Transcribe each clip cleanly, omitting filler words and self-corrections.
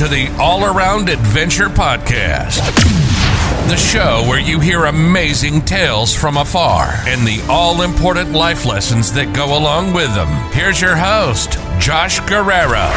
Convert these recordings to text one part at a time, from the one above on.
to the All Around Adventure Podcast, the show where you hear amazing tales from afar and the all-important life lessons that go along with them. Here's your host, Josh Guerrero.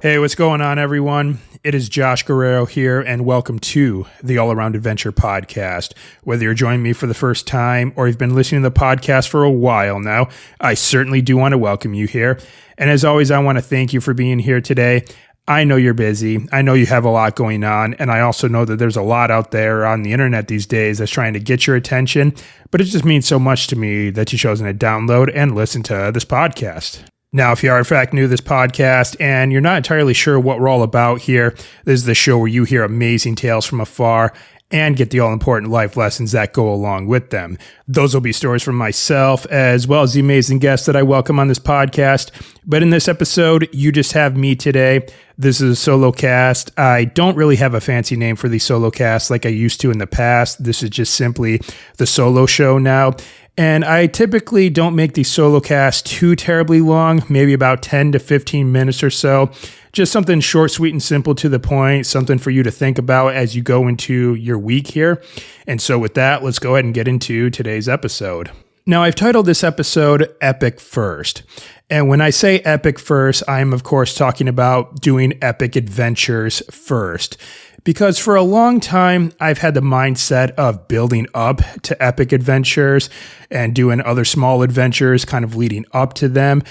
Hey, what's going on, everyone? It is Josh Guerrero here, and welcome to the All Around Adventure Podcast. Whether you're joining me for the first time or you've been listening to the podcast for a while now, I certainly do want to welcome you here. And as always, I want to thank you for being here today. I know you're busy. I know you have a lot going on, and I also know that there's a lot out there on the internet these days that's trying to get your attention, but it just means so much to me that you've chosen to download and listen to this podcast. Now, if you are in fact new to this podcast and you're not entirely sure what we're all about here, this is the show where you hear amazing tales from afar and get the all-important life lessons that go along with them. Those will be stories from myself as well as the amazing guests that I welcome on this podcast. But in this episode, you just have me today. This is a solocast. I don't really have a fancy name for the solocast like I used to in the past. This is just simply the solo show now. And I typically don't make these solo casts too terribly long, maybe about 10 to 15 minutes or so. Just something short, sweet, and simple to the point, something for you to think about as you go into your week here. And so with that, let's go ahead and get into today's episode. Now, I've titled this episode Epic First. And when I say epic first, I'm of course talking about doing epic adventures first. Because for a long time, I've had the mindset of building up to epic adventures and doing other small adventures kind of leading up to them.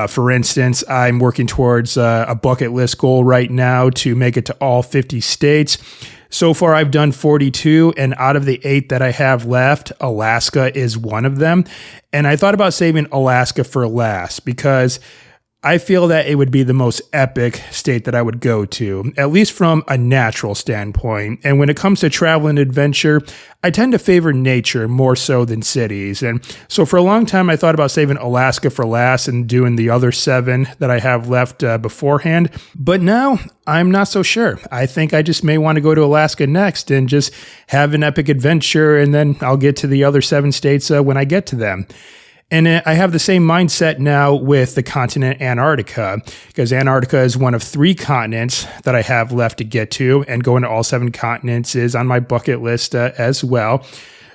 For instance, I'm working towards a bucket list goal right now to make it to all 50 states. So far, I've done 42, and out of the 8 that I have left, Alaska is one of them. And I thought about saving Alaska for last because I feel that it would be the most epic state that I would go to, at least from a natural standpoint. And when it comes to travel and adventure, I tend to favor nature more so than cities. And so for a long time, I thought about saving Alaska for last and doing the other 7 that I have left beforehand. But now I'm not so sure. I think I just may want to go to Alaska next and just have an epic adventure, and then I'll get to the other 7 states when I get to them. And I have the same mindset now with the continent Antarctica, because Antarctica is one of 3 continents that I have left to get to, and going to all 7 continents is on my bucket list as well.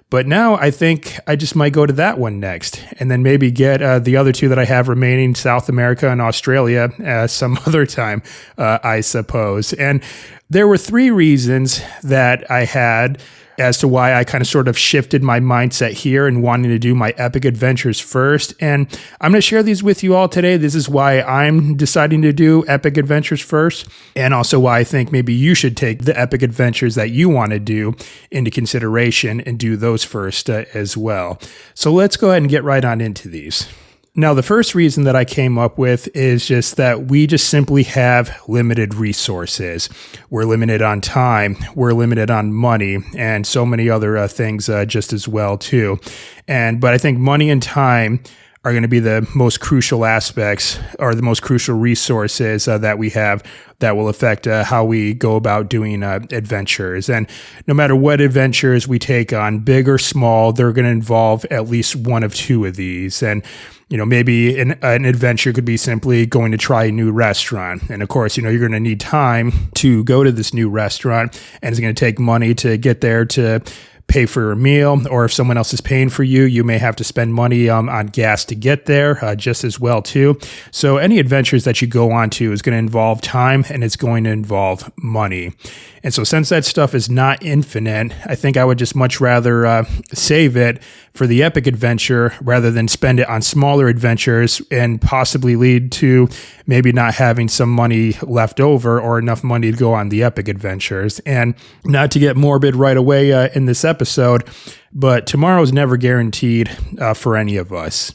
But now I think I just might go to that one next, and then maybe get the other 2 that I have remaining, South America and Australia, some other time, I suppose. And there were 3 reasons that I had as to why I kind of sort of shifted my mindset here and wanting to do my epic adventures first. And I'm going to share these with you all today. This is why I'm deciding to do epic adventures first, and also why I think maybe you should take the epic adventures that you want to do into consideration and do those first as well. So let's go ahead and get right on into these. Now, the first reason that I came up with is just that we just simply have limited resources. We're limited on time, we're limited on money, and so many other things just as well too. But I think money and time are going to be the most crucial aspects or the most crucial resources that we have that will affect how we go about doing adventures. And no matter what adventures we take on, big or small, they're going to involve at least one of 2 of these. And maybe an adventure could be simply going to try a new restaurant. And of course, you're going to need time to go to this new restaurant, and it's going to take money to get there to pay for a meal, or if someone else is paying for you, you may have to spend money on gas to get there just as well too. So any adventures that you go on to is going to involve time, and it's going to involve money. And so since that stuff is not infinite, I think I would just much rather save it for the epic adventure rather than spend it on smaller adventures and possibly lead to maybe not having some money left over or enough money to go on the epic adventures. And not to get morbid right away in this episode, but tomorrow is never guaranteed for any of us.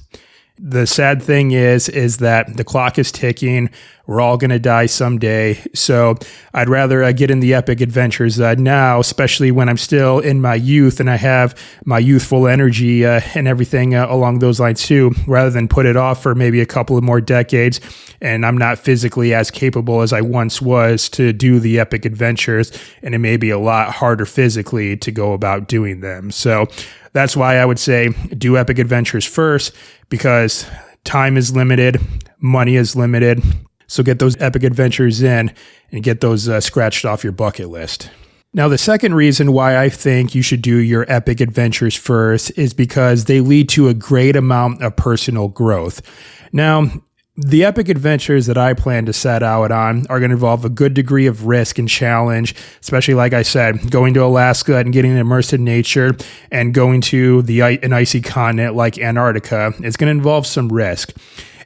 The sad thing is that the clock is ticking. We're all going to die someday. So I'd rather get in the epic adventures now, especially when I'm still in my youth and I have my youthful energy and everything along those lines too, rather than put it off for maybe a couple of more decades. And I'm not physically as capable as I once was to do the epic adventures. And it may be a lot harder physically to go about doing them. So that's why I would say do epic adventures first, because time is limited, money is limited. So get those epic adventures in and get those scratched off your bucket list. Now, the second reason why I think you should do your epic adventures first is because they lead to a great amount of personal growth. Now, the epic adventures that I plan to set out on are going to involve a good degree of risk and challenge, especially, like I said, going to Alaska and getting immersed in nature and going to an icy continent like Antarctica. It's going to involve some risk.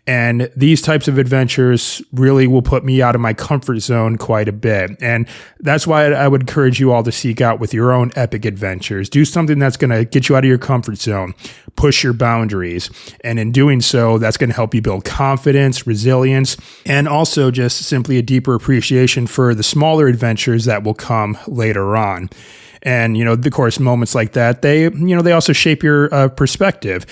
And these types of adventures really will put me out of my comfort zone quite a bit. And that's why I would encourage you all to seek out with your own epic adventures. Do something that's going to get you out of your comfort zone, push your boundaries. And in doing so, that's going to help you build confidence, resilience, and also just simply a deeper appreciation for the smaller adventures that will come later on. And, of course, moments like that, they also shape your perspective.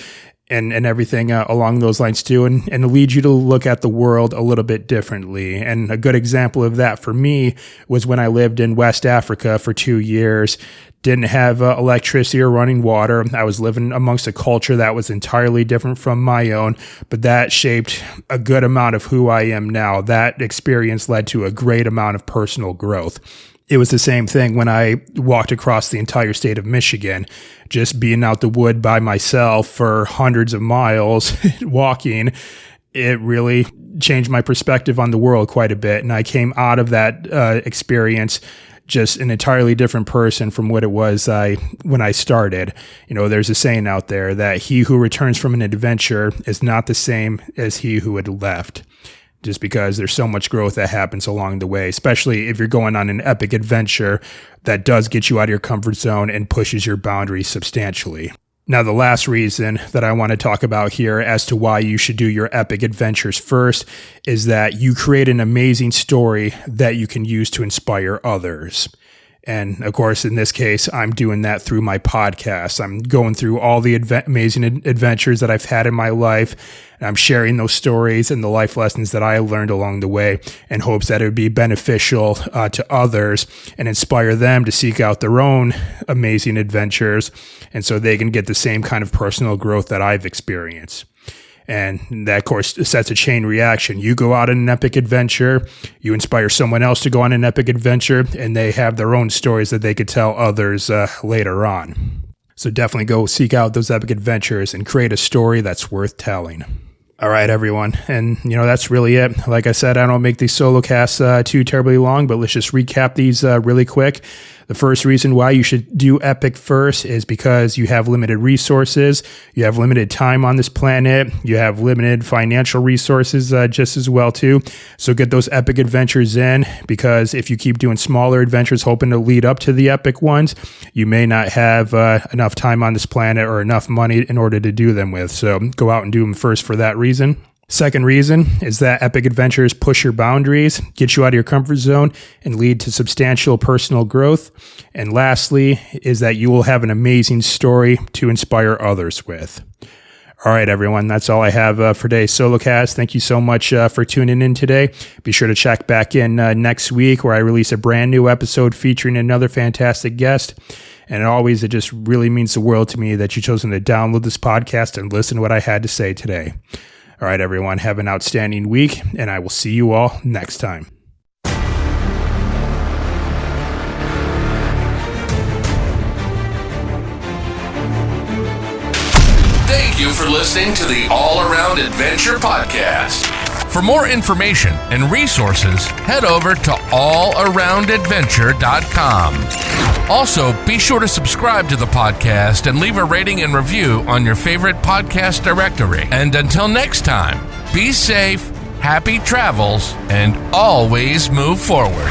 And everything along those lines too, and lead you to look at the world a little bit differently. And a good example of that for me was when I lived in West Africa for 2 years, didn't have electricity or running water. I was living amongst a culture that was entirely different from my own, but that shaped a good amount of who I am now. That experience led to a great amount of personal growth. It was the same thing when I walked across the entire state of Michigan, just being out the wood by myself for hundreds of miles walking. It really changed my perspective on the world quite a bit. And I came out of that experience just an entirely different person from what it was when I started. There's a saying out there that he who returns from an adventure is not the same as he who had left. Just because there's so much growth that happens along the way, especially if you're going on an epic adventure that does get you out of your comfort zone and pushes your boundaries substantially. Now, the last reason that I want to talk about here as to why you should do your epic adventures first is that you create an amazing story that you can use to inspire others. And of course, in this case, I'm doing that through my podcast. I'm going through all the amazing adventures that I've had in my life. And I'm sharing those stories and the life lessons that I learned along the way in hopes that it would be beneficial to others and inspire them to seek out their own amazing adventures. And so they can get the same kind of personal growth that I've experienced. And that, of course, sets a chain reaction. You go out on an epic adventure, you inspire someone else to go on an epic adventure, and they have their own stories that they could tell others later on. So definitely go seek out those epic adventures and create a story that's worth telling. All right, everyone. And, that's really it. Like I said, I don't make these solo casts too terribly long, but let's just recap these really quick. The first reason why you should do epic first is because you have limited resources, you have limited time on this planet, you have limited financial resources just as well too. So get those epic adventures in, because if you keep doing smaller adventures hoping to lead up to the epic ones, you may not have enough time on this planet or enough money in order to do them with. So go out and do them first for that reason. Second reason is that epic adventures push your boundaries, get you out of your comfort zone, and lead to substantial personal growth. And lastly is that you will have an amazing story to inspire others with. All right, everyone, that's all I have for today's solocast. Thank you so much for tuning in today. Be sure to check back in next week where I release a brand new episode featuring another fantastic guest. And always, it just really means the world to me that you've chosen to download this podcast and listen to what I had to say today. All right, everyone, have an outstanding week, and I will see you all next time. Thank you for listening to the All Around Adventure Podcast. For more information and resources, head over to allaroundadventure.com. Also, be sure to subscribe to the podcast and leave a rating and review on your favorite podcast directory. And until next time, be safe, happy travels, and always move forward.